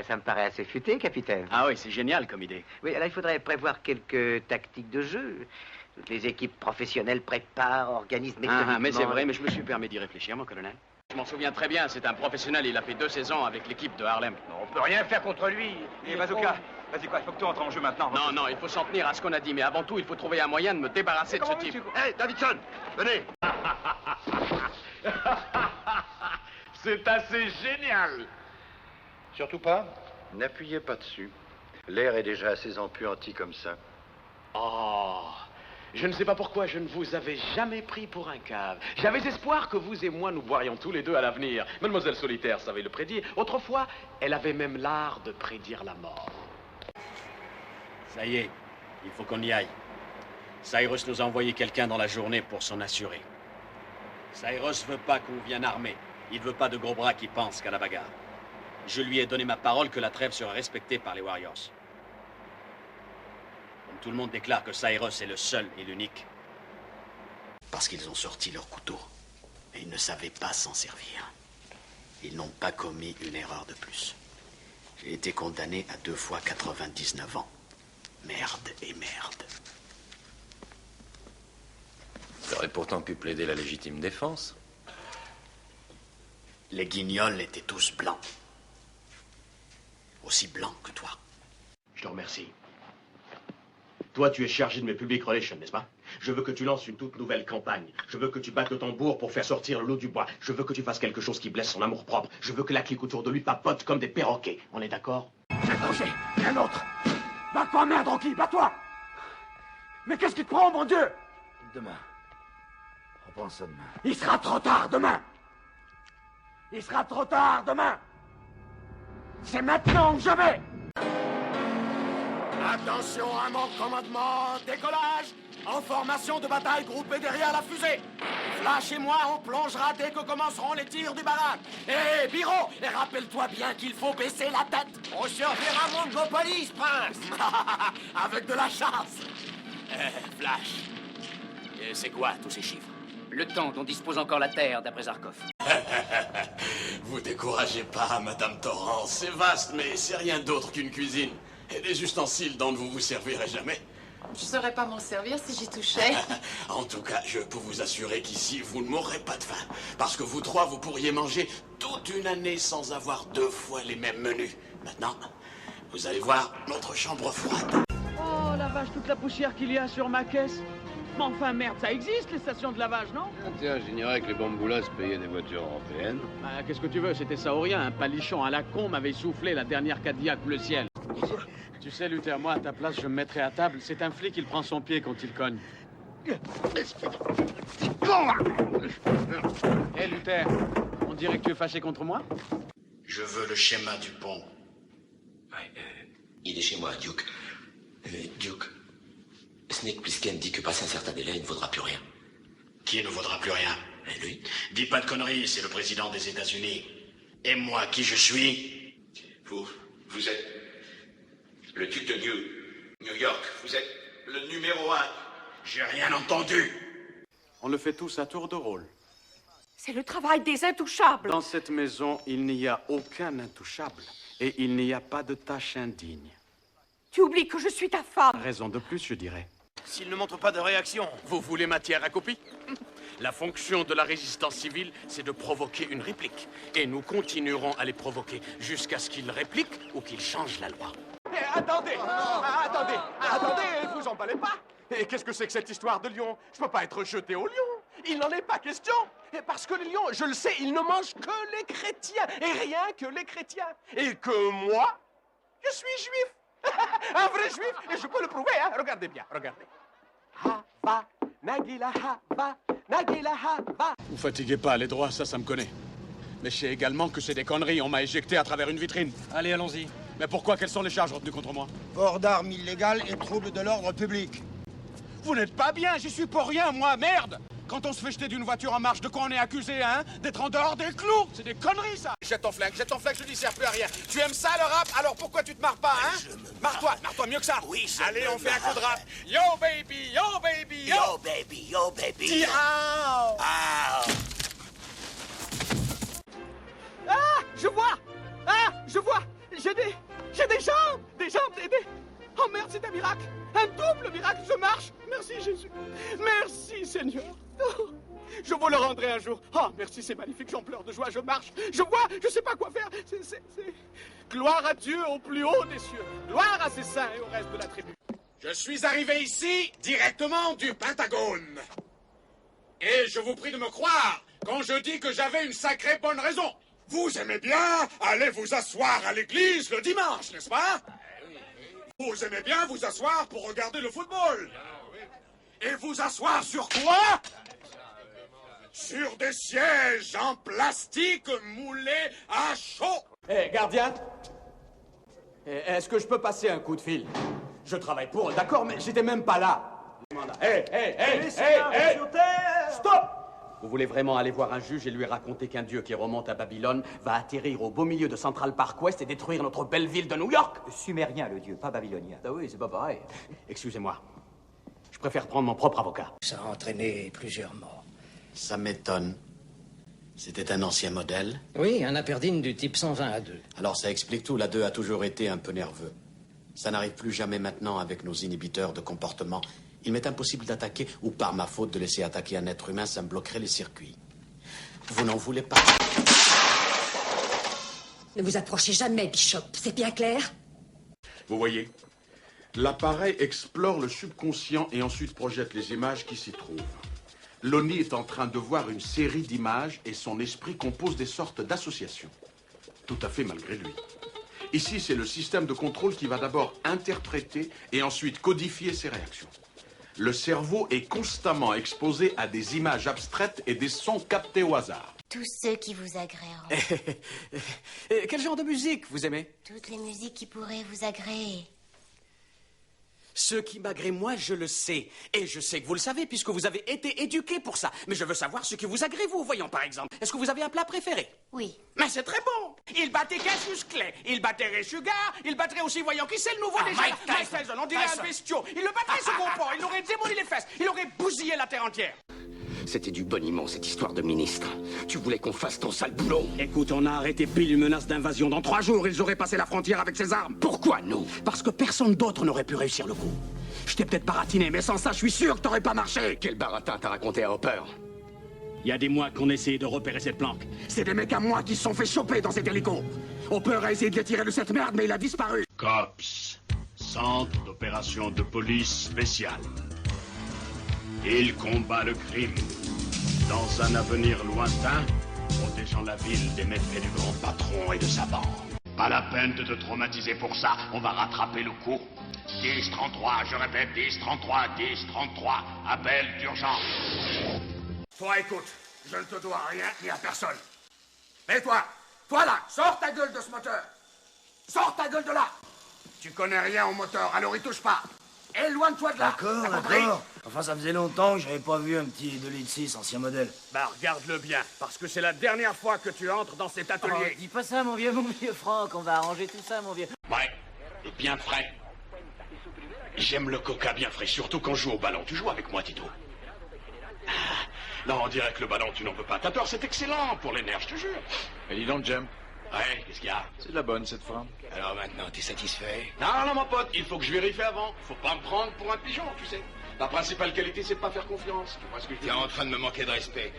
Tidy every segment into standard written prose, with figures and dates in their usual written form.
Ça me paraît assez futé, capitaine. Ah oui, c'est génial comme idée. Oui, alors il faudrait prévoir quelques tactiques de jeu. Toutes les équipes professionnelles préparent, organisent méthodiquement... mais c'est vrai, mais je me suis permis d'y réfléchir, mon colonel. Je m'en souviens très bien, c'est un professionnel, il a fait 2 saisons avec l'équipe de Harlem. On peut rien faire contre lui. Et Bazooka, vas-y quoi, il faut que tu entres en jeu maintenant. Non, il faut s'en tenir à ce qu'on a dit, mais avant tout, il faut trouver un moyen de me débarrasser de ce type. Hé, Davidson, venez. C'est assez génial. Surtout pas, n'appuyez pas dessus. L'air est déjà assez empuanti comme ça. Oh, je ne sais pas pourquoi je ne vous avais jamais pris pour un cave. J'avais espoir que vous et moi nous boirions tous les deux à l'avenir. Mademoiselle Solitaire savait le prédire. Autrefois, elle avait même l'art de prédire la mort. Ça y est, il faut qu'on y aille. Cyrus nous a envoyé quelqu'un dans la journée pour s'en assurer. Cyrus veut pas qu'on vienne armé. Il veut pas de gros bras qui pensent qu'à la bagarre. Je lui ai donné ma parole que la trêve sera respectée par les Warriors. Comme tout le monde déclare que Cyrus est le seul et l'unique. Parce qu'ils ont sorti leur couteau. Et ils ne savaient pas s'en servir. Ils n'ont pas commis une erreur de plus. J'ai été condamné à 2 fois 99 ans. Merde et merde. Tu aurais pourtant pu plaider la légitime défense. Les guignols étaient tous blancs. Aussi blancs que toi. Je te remercie. Toi, tu es chargé de mes public relations, n'est-ce pas? Je veux que tu lances une toute nouvelle campagne. Je veux que tu battes le tambour pour faire sortir le loup du bois. Je veux que tu fasses quelque chose qui blesse son amour-propre. Je veux que la clique autour de lui papote comme des perroquets. On est d'accord? J'ai tranché, un autre. Bats-toi, merde, Rocky, bats-toi. Mais qu'est-ce qui te prend, mon Dieu? Demain. Reprends ça demain. Il sera trop tard demain. Il sera trop tard demain. C'est maintenant que je vais. Attention, un manque commandement, décollage. En formation de bataille groupée derrière la fusée. Flash et moi, on plongera dès que commenceront les tirs du barrage. Hé, Biro, et rappelle-toi bien qu'il faut baisser la tête. On surveillera Mongopolis, prince. Avec de la chance. Flash. C'est quoi, tous ces chiffres? Le temps dont dispose encore la Terre, d'après Zarkov. Vous découragez pas, Madame Torrance. C'est vaste, mais c'est rien d'autre qu'une cuisine. Et des ustensiles dont vous vous servirez jamais. Je saurais pas m'en servir si j'y touchais. En tout cas, je peux vous assurer qu'ici, vous ne mourrez pas de faim. Parce que vous 3, vous pourriez manger toute une année sans avoir 2 fois les mêmes menus. Maintenant, vous allez voir notre chambre froide. Oh la vache, toute la poussière qu'il y a sur ma caisse. Mais enfin merde, ça existe les stations de lavage, non? Tiens, j'ignorais que les bamboulas payaient des voitures européennes. Bah, qu'est-ce que tu veux, c'était ça ou rien. Un palichon à la con m'avait soufflé la dernière Cadillac bleu ciel. Tu sais, Luther, moi, à ta place, je me mettrais à table. C'est un flic, il prend son pied quand il cogne. Hé, Luther, on dirait que tu es fâché contre moi? Je veux le schéma du pont. Il est chez moi, Duke. Duke, Snake Plissken dit que passé un certain délai, il ne vaudra plus rien. Qui ne vaudra plus rien? Et lui? Dis pas de conneries, c'est le président des États-Unis. Et moi, qui je suis? Vous êtes le duc de New York. Vous êtes le numéro 1. J'ai rien entendu. On le fait tous à tour de rôle. C'est le travail des intouchables. Dans cette maison, il n'y a aucun intouchable. Et il n'y a pas de tâche indigne. Tu oublies que je suis ta femme. Raison de plus, je dirais. S'il ne montre pas de réaction. Vous voulez matière à copie? La fonction de la résistance civile, c'est de provoquer une réplique. Et nous continuerons à les provoquer jusqu'à ce qu'ils répliquent ou qu'ils changent la loi. Attendez, vous emballez pas. Et qu'est-ce que c'est que cette histoire de lion? Je peux pas être jeté au lion. Il n'en est pas question. Et parce que les lions, je le sais, ils ne mangent que les chrétiens. Et rien que les chrétiens. Et que moi, je suis juif. Un vrai juif. Et je peux le prouver, hein. Regardez bien, regardez. Hava, Nagila Hava, Nagila Hava. Vous fatiguez pas, les droits, ça me connaît. Mais je sais également que c'est des conneries, on m'a éjecté à travers une vitrine. Allez, allons-y. Mais pourquoi? Quelles sont les charges retenues contre moi? Port d'armes illégales et trouble de l'ordre public. Vous n'êtes pas bien, j'y suis pour rien, moi, merde! Quand on se fait jeter d'une voiture en marche, de quoi on est accusé, hein? D'être en dehors des clous! C'est des conneries, ça! Jette ton flingue, je n'y sers plus à rien. Tu aimes ça, le rap? Alors pourquoi tu te marres pas, hein? Marre-toi mieux que ça! Oui, allez, on fait un coup de rap! Yo, baby, yo, baby, yo! Yo, baby, yo, baby. Dis ah! Ah, je vois! J'ai des jambes! Oh merde, c'est un miracle! Un double miracle, je marche! Merci Jésus! Merci Seigneur! Oh, je vous le rendrai un jour. Oh, merci, c'est magnifique, j'en pleure de joie, je marche, je vois, je sais pas quoi faire. C'est... Gloire à Dieu au plus haut des cieux. Gloire à ses saints et au reste de la tribu. Je suis arrivé ici directement du Pentagone. Et je vous prie de me croire quand je dis que j'avais une sacrée bonne raison. Vous aimez bien aller vous asseoir à l'église le dimanche, n'est-ce pas? Vous aimez bien vous asseoir pour regarder le football. Et vous asseoir sur quoi? Sur des sièges en plastique moulés à chaud. Hé, gardien, est-ce que je peux passer un coup de fil? Je travaille pour eux, d'accord, mais j'étais même pas là. Hé, stop! Vous voulez vraiment aller voir un juge et lui raconter qu'un dieu qui remonte à Babylone va atterrir au beau milieu de Central Park West et détruire notre belle ville de New York? Sumérien, le dieu, pas babylonien. Ah oui, c'est pas pareil. Excusez-moi. Je préfère prendre mon propre avocat. Ça a entraîné plusieurs morts. Ça m'étonne. C'était un ancien modèle? Oui, un Aperdine du type 120 A2. Alors ça explique tout. L'A2 a toujours été un peu nerveux. Ça n'arrive plus jamais maintenant avec nos inhibiteurs de comportement. Il m'est impossible d'attaquer, ou par ma faute de laisser attaquer un être humain, ça me bloquerait les circuits. Vous n'en voulez pas? Ne vous approchez jamais, Bishop, c'est bien clair? Vous voyez, l'appareil explore le subconscient et ensuite projette les images qui s'y trouvent. Lonnie est en train de voir une série d'images et son esprit compose des sortes d'associations. Tout à fait malgré lui. Ici, c'est le système de contrôle qui va d'abord interpréter et ensuite codifier ses réactions. Le cerveau est constamment exposé à des images abstraites et des sons captés au hasard. Tous ceux qui vous agréeront. Quel genre de musique vous aimez? Toutes les musiques qui pourraient vous agréer. Ce qui m'agrée, moi, je le sais. Et je sais que vous le savez, puisque vous avez été éduqué pour ça. Mais je veux savoir ce qui vous agrée, vous. Voyons, par exemple. Est-ce que vous avez un plat préféré? Oui. Mais c'est très bon. Il battait Cassius Clay. Il battrait Ray Sugar. Il battrait aussi, voyons, qui c'est le nouveau déjà? Mike Tyson. On dirait un bestiau. Il le battrait, ce comport. Il aurait démoli les fesses. Il aurait bousillé la terre entière. C'était du boniment, cette histoire de ministre. Tu voulais qu'on fasse ton sale boulot. Écoute, on a arrêté pile une menace d'invasion. Dans 3 jours, ils auraient passé la frontière avec ces armes. Pourquoi nous? Parce que personne d'autre n'aurait pu réussir le coup. Je t'ai peut-être baratiné, mais sans ça, je suis sûr que t'aurais pas marché. Quel baratin t'as raconté à Hopper? Il y a des mois qu'on essayait de repérer cette planque. C'est des mecs à moi qui se sont fait choper dans cet hélico. Hopper a essayé de les tirer de cette merde, mais il a disparu. COPS, Centre d'opération de police spéciale. Il combat le crime dans un avenir lointain, protégeant la ville des méfaits du grand patron et de sa bande. Pas la peine de te traumatiser pour ça, on va rattraper le coup. 10-33, je répète, 10-33, 10-33, appel d'urgence. Toi, écoute, je ne te dois rien ni à personne. Mais toi là, sors ta gueule de ce moteur. Sors ta gueule de là. Tu connais rien au moteur, alors y touche pas. Éloigne-toi de là. D'accord. Enfin, ça faisait longtemps que j'avais pas vu un petit 2 litres 6 ancien modèle. Bah, regarde-le bien, parce que c'est la dernière fois que tu entres dans cet atelier. Oh, dis pas ça, mon vieux Franck. On va arranger tout ça, mon vieux. Ouais, et bien frais. J'aime le coca bien frais, surtout quand je joue au ballon. Tu joues avec moi, Tito? Non, on dirait que le ballon, tu n'en peux pas. T'as tort, c'est excellent pour les nerfs, je te jure. Et dis donc, Jem. Ouais, qu'est-ce qu'il y a? C'est de la bonne, cette fois. Alors maintenant, t'es satisfait? Non, mon pote, il faut que je vérifie avant. Faut pas me prendre pour un pigeon, tu sais. La principale qualité, c'est de pas faire confiance. Tu vois ce que je veux dire? T'es en train de me manquer de respect.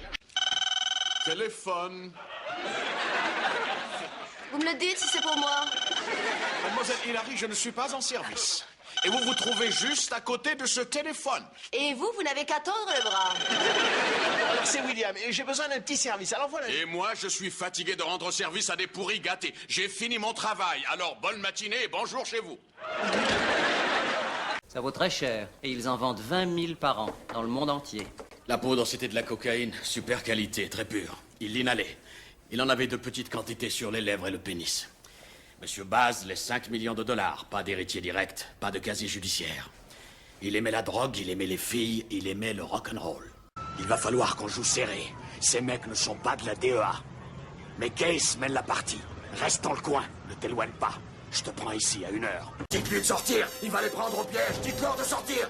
Téléphone. Vous me le dites si c'est pour moi. Mademoiselle Hilary, je ne suis pas en service. Et vous vous trouvez juste à côté de ce téléphone. Et vous n'avez qu'à tendre le bras. Alors, c'est William, et j'ai besoin d'un petit service. Alors voilà. Et moi, je suis fatigué de rendre service à des pourris gâtés. J'ai fini mon travail, alors bonne matinée et bonjour chez vous. Ça vaut très cher. Et ils en vendent 20 000 par an, dans le monde entier. La poudre, c'était de la cocaïne, super qualité, très pure. Il l'inhalait. Il en avait de petites quantités sur les lèvres et le pénis. Monsieur Baz, les 5 millions de dollars, pas d'héritier direct, pas de casier judiciaire. Il aimait la drogue, il aimait les filles, il aimait le rock'n'roll. Il va falloir qu'on joue serré. Ces mecs ne sont pas de la DEA. Mais Case mène la partie. Reste dans le coin, ne t'éloigne pas. Je te prends ici à 1h. Dites-lui de sortir, il va les prendre au piège. Dites-leur de sortir.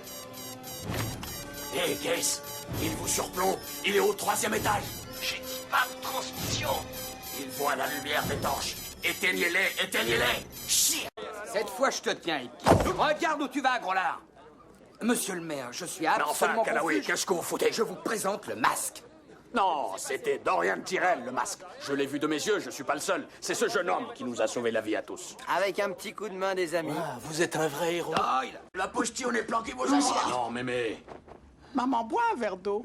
Hé, Case, il vous surplombe. Il est au 3e étage. J'ai dit pas de transmission. Il voit la lumière des torches. Éteignez-les, éteignez-les. Cette fois, je te tiens, hippie. Regarde où tu vas, gros lard. Monsieur le maire, je suis absolument Calloway, confus. qu'est-ce que vous foutez? Je vous présente le masque. Non, c'était Dorian Tyrell, le masque. Je l'ai vu de mes yeux, je suis pas le seul. C'est ce jeune homme qui nous a sauvé la vie à tous. Avec un petit coup de main des amis. Vous êtes un vrai héros. La postillonne est planquée vos assiettes. Non, mémé. Maman, bois un verre d'eau.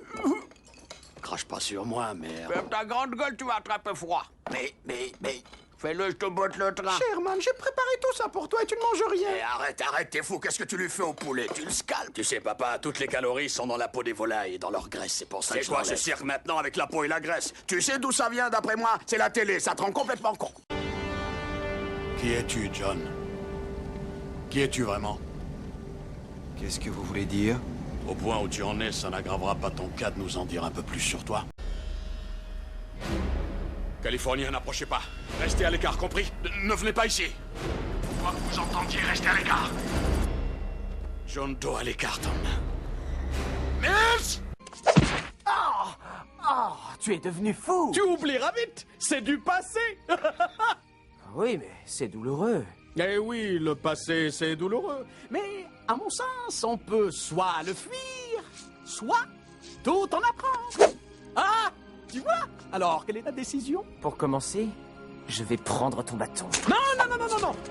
Crache pas sur moi, merde. Ferme ta grande gueule, tu vas attraper froid. Mais... Fais-le, je te botte le train. Sherman, j'ai préparé tout ça pour toi et tu ne manges rien. Arrête, t'es fou. Qu'est-ce que tu lui fais au poulet? Tu le scalpes. Tu sais, papa, toutes les calories sont dans la peau des volailles et dans leur graisse. C'est pour ça que je vois ce cirque maintenant avec la peau et la graisse. Tu sais d'où ça vient, d'après moi? C'est la télé, ça te rend complètement con. Qui es-tu, John? Qui es-tu vraiment? Qu'est-ce que vous voulez dire? Au point où tu en es, ça n'aggravera pas ton cas de nous en dire un peu plus sur toi. Californien, n'approchez pas. Restez à l'écart, compris? Ne venez pas ici. Quoi que vous entendiez, restez à l'écart. John Doe à l'écart, Tom. Mills! Tu es devenu fou. Tu oublieras vite. C'est du passé. Oui, mais c'est douloureux. Eh oui, le passé, c'est douloureux. Mais, à mon sens, on peut soit le fuir, soit tout en apprendre. Ah, tu vois? Alors, quelle est ta décision? Pour commencer, je vais prendre ton bâton. Non,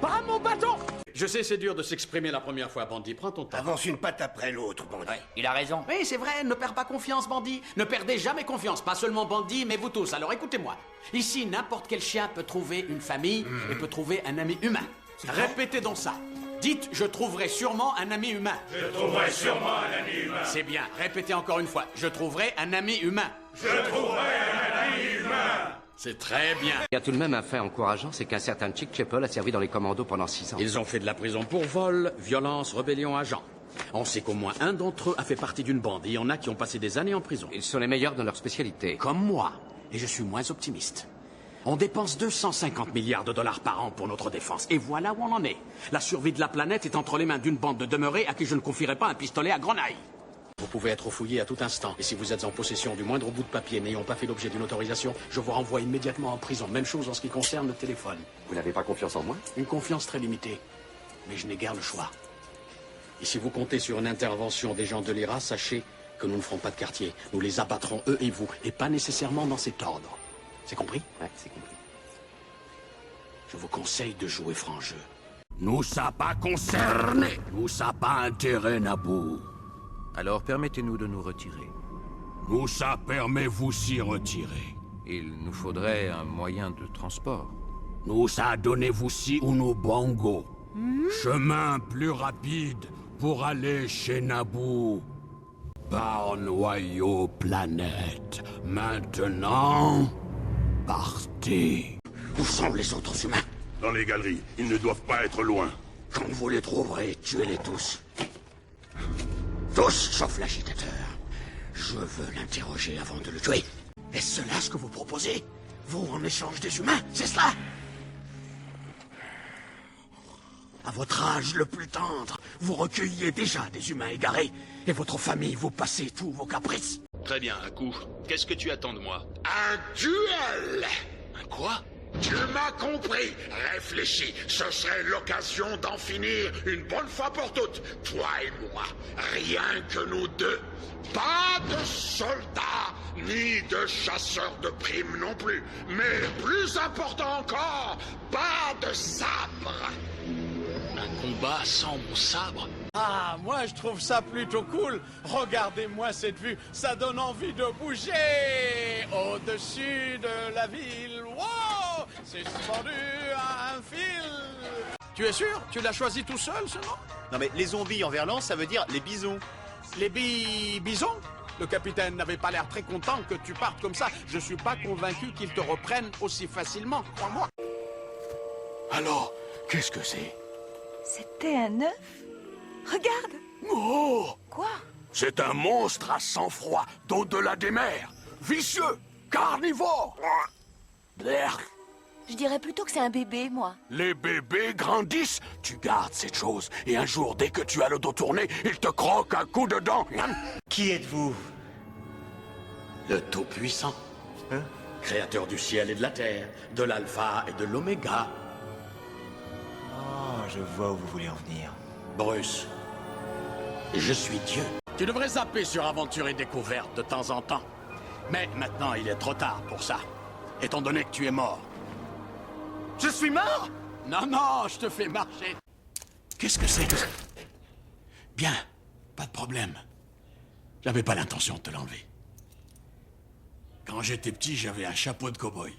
pas mon bâton. Je sais, c'est dur de s'exprimer la première fois, Bandit. Prends ton temps. Avance une patte après l'autre, Bandit. Ouais, il a raison. Oui, c'est vrai, ne perds pas confiance, Bandit. Ne perdez jamais confiance, pas seulement Bandit, mais vous tous. Alors écoutez-moi. Ici, n'importe quel chien peut trouver une famille et peut trouver un ami humain. Répétez donc ça. Dites, je trouverai sûrement un ami humain. Je trouverai sûrement un ami humain. C'est bien. Répétez encore une fois. Je trouverai un ami humain. Je trouverai un ami humain. C'est très bien. Il y a tout de même un fait encourageant, c'est qu'un certain Chick Chapel a servi dans les commandos pendant 6 ans. Ils ont fait de la prison pour vol, violence, rébellion, agent. On sait qu'au moins un d'entre eux a fait partie d'une bande. Il y en a qui ont passé des années en prison. Ils sont les meilleurs dans leur spécialité. Comme moi. Et je suis moins optimiste. On dépense 250 milliards de dollars par an pour notre défense. Et voilà où on en est. La survie de la planète est entre les mains d'une bande de demeurés à qui je ne confierai pas un pistolet à grenaille. Vous pouvez être fouillé à tout instant. Et si vous êtes en possession du moindre bout de papier n'ayant pas fait l'objet d'une autorisation, je vous renvoie immédiatement en prison. Même chose en ce qui concerne le téléphone. Vous n'avez pas confiance en moi? Une confiance très limitée. Mais je n'ai guère le choix. Et si vous comptez sur une intervention des gens de l'IRA, sachez que nous ne ferons pas de quartier. Nous les abattrons, eux et vous. Et pas nécessairement dans cet ordre. C'est compris? Ouais, c'est compris. Je vous conseille de jouer franc jeu. Nous ça pas concerné. Nous ça pas intérêt, Naboo. Alors permettez-nous de nous retirer. Nous ça permet vous s'y retirer. Il nous faudrait un moyen de transport. Nous ça donnez-vous si ou nos bongos. Chemin plus rapide pour aller chez Naboo. Par noyau planète. Maintenant, partez. Où sont les autres humains? Dans les galeries. Ils ne doivent pas être loin. Quand vous les trouverez, tuez-les tous. Tous, sauf l'agitateur. Je veux l'interroger avant de le tuer. Est-ce cela ce que vous proposez? Vous, en échange des humains, c'est cela? À votre âge le plus tendre, vous recueilliez déjà des humains égarés, et votre famille vous passait tous vos caprices. Très bien, un coup. Qu'est-ce que tu attends de moi? Un duel! Un quoi? Tu m'as compris. Réfléchis, ce serait l'occasion d'en finir une bonne fois pour toutes. Toi et moi, rien que nous deux. Pas de soldats, ni de chasseurs de primes non plus. Mais plus important encore, pas de sabre. Un combat sans mon sabre? Ah, moi je trouve ça plutôt cool. Regardez-moi cette vue, ça donne envie de bouger. Au-dessus de la ville, wow, c'est suspendu à un fil. Tu es sûr? Tu l'as choisi tout seul, ce nom? Non mais les zombies en verlan, ça veut dire les bisons. Les bisons? Le capitaine n'avait pas l'air très content que tu partes comme ça. Je suis pas convaincu qu'ils te reprennent aussi facilement, crois-moi. Alors, qu'est-ce que c'est? C'était un œuf? Regarde! Oh! Quoi? C'est un monstre à sang-froid d'au-delà des mers. Vicieux, carnivore. Je dirais plutôt que c'est un bébé, moi. Les bébés grandissent. Tu gardes cette chose et un jour, dès que tu as le dos tourné, il te croque un coup de dent. Qui êtes-vous? Le Tout-Puissant. Créateur du ciel et de la terre, de l'alpha et de l'oméga. Oh, je vois où vous voulez en venir. Bruce, je suis Dieu. Tu devrais zapper sur Aventure et Découverte de temps en temps. Mais maintenant, il est trop tard pour ça. Étant donné que tu es mort. Je suis mort? Non, non, je te fais marcher. Qu'est-ce que c'est que ça? Bien, pas de problème. J'avais pas l'intention de te l'enlever. Quand j'étais petit, j'avais un chapeau de cow-boy.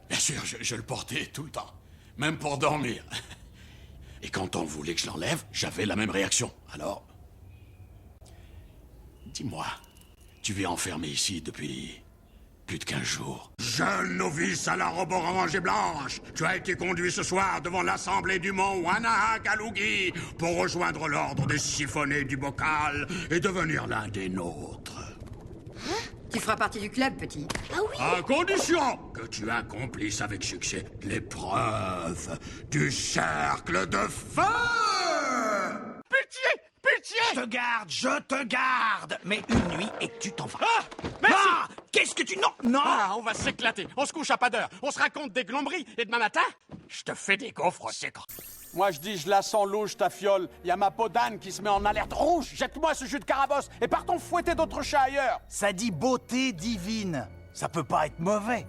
Bien sûr, je le portais tout le temps. Même pour dormir. Et quand on voulait que je l'enlève, j'avais la même réaction. Alors... Dis-moi, tu vis enfermé ici depuis... plus de 15 jours. Jeune novice à la robe orange et blanche, tu as été conduit ce soir devant l'assemblée du mont Wanahakalugi pour rejoindre l'ordre des siphonnés du bocal et devenir l'un des nôtres. Tu feras partie du club, petit. Ah oui. À condition que tu accomplisses avec succès l'épreuve du cercle de feu. Pitié! Pitié! Je te garde! Mais une nuit et tu t'en vas. Ah! Merci! Ah! Qu'est-ce que tu... Non! Non! Ah, on va s'éclater. On se couche à pas d'heure. On se raconte des gnommeries et demain matin, je te fais des gaufres secs. Moi, je dis, je la sens louche, ta fiole. Il y a ma peau d'âne qui se met en alerte rouge. Jette-moi ce jus de carabosse et partons fouetter d'autres chats ailleurs. Ça dit beauté divine. Ça peut pas être mauvais.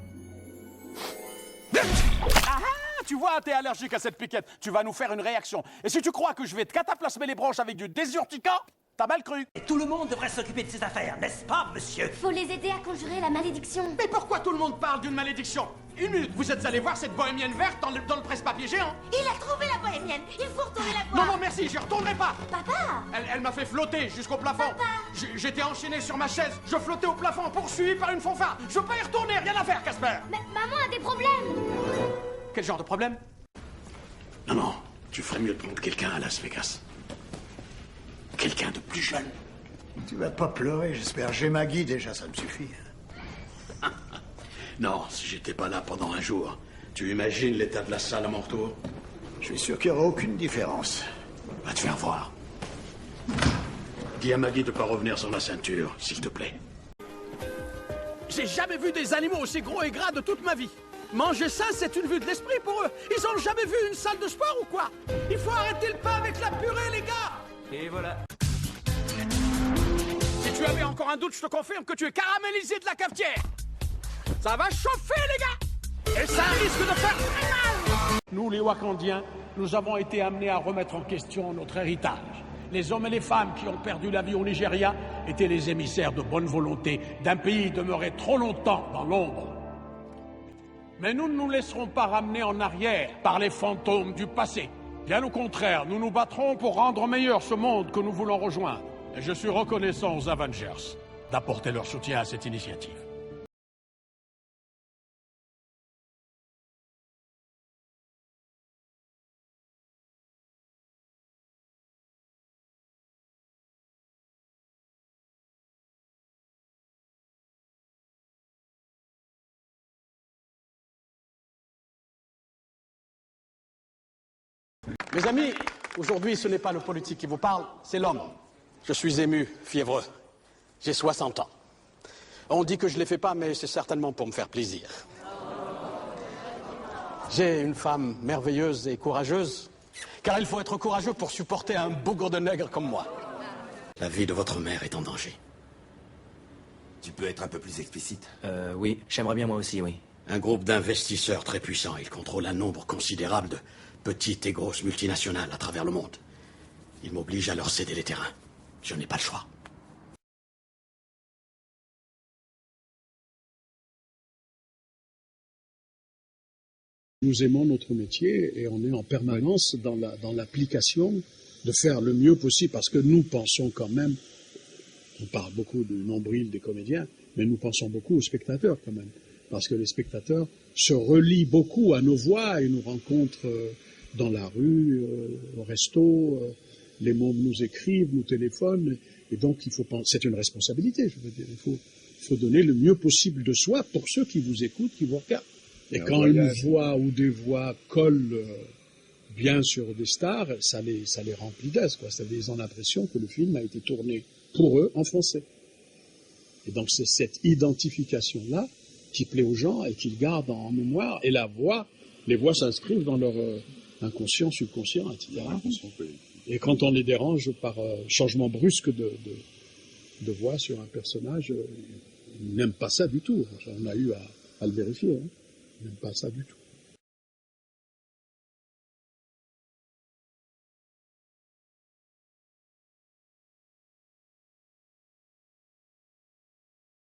Ah, tu vois, t'es allergique à cette piquette. Tu vas nous faire une réaction. Et si tu crois que je vais te cataplasmer les bronches avec du désurticant, t'as mal cru. Et tout le monde devrait s'occuper de ses affaires, n'est-ce pas, monsieur? Faut les aider à conjurer la malédiction. Mais pourquoi tout le monde parle d'une malédiction? Une minute, vous êtes allé voir cette bohémienne verte dans le presse-papier géant? Il a trouvé la bohémienne. Il faut retourner la voir. Non, non, merci, j'y retournerai pas. Papa! Elle m'a fait flotter jusqu'au plafond. Papa! J'étais enchaîné sur ma chaise, je flottais au plafond, poursuivi par une fanfare. Je peux pas y retourner, rien à faire, Casper. Mais maman a des problèmes. Quel genre de problème? Non, non, tu ferais mieux de prendre quelqu'un à Las Vegas. Quelqu'un de plus jeune. Tu vas pas pleurer, j'espère. J'ai Maggie déjà, ça me suffit. Non, si j'étais pas là pendant un jour, tu imagines l'état de la salle à mon retour? Je suis sûr qu'il n'y aura aucune différence. Va te faire voir. Dis à Maggie de pas revenir sans la ceinture, s'il te plaît. J'ai jamais vu des animaux aussi gros et gras de toute ma vie. Manger ça, c'est une vue de l'esprit pour eux. Ils ont jamais vu une salle de sport ou quoi? Il faut arrêter le pain avec la purée, les gars. Et voilà. Si tu avais encore un doute, je te confirme que tu es caramélisé de la cafetière. Ça va chauffer, les gars. Et ça risque de faire très mal. Nous, les Wakandiens, nous avons été amenés à remettre en question notre héritage. Les hommes et les femmes qui ont perdu la vie au Nigeria étaient les émissaires de bonne volonté d'un pays demeuré trop longtemps dans l'ombre. Mais nous ne nous laisserons pas ramener en arrière par les fantômes du passé. Bien au contraire, nous nous battrons pour rendre meilleur ce monde que nous voulons rejoindre. Et je suis reconnaissant aux Avengers d'apporter leur soutien à cette initiative. Mes amis, aujourd'hui, ce n'est pas le politique qui vous parle, c'est l'homme. Je suis ému, fiévreux. J'ai 60 ans. On dit que je ne les fais pas, mais c'est certainement pour me faire plaisir. J'ai une femme merveilleuse et courageuse, car il faut être courageux pour supporter un bougre de nègre comme moi. La vie de votre mère est en danger. Tu peux être un peu plus explicite? Oui, j'aimerais bien moi aussi, oui. Un groupe d'investisseurs très puissants. Ils contrôlent un nombre considérable de petites et grosses multinationales à travers le monde. Ils m'obligent à leur céder les terrains. Je n'ai pas le choix. Nous aimons notre métier et on est en permanence dans l'application de faire le mieux possible parce que nous pensons quand même, on parle beaucoup du nombril des comédiens, mais nous pensons beaucoup aux spectateurs quand même. Parce que les spectateurs se relient beaucoup à nos voix et nous rencontrent dans la rue, au resto, les mômes nous écrivent, nous téléphonent, et donc il faut penser, c'est une responsabilité, je veux dire, il faut donner le mieux possible de soi pour ceux qui vous écoutent, qui vous regardent. Et quand une voix ou des voix collent bien sur des stars, ça les remplit d'aise, quoi. Ils ont l'impression que le film a été tourné pour eux en français. Et donc c'est cette identification-là qui plaît aux gens et qu'ils gardent en mémoire, et les voix s'inscrivent dans inconscient, subconscient, etc. Et quand on les dérange par changement brusque de voix sur un personnage, ils n'aiment pas ça du tout. On a eu à le vérifier. Hein. Ils n'aiment pas ça du tout.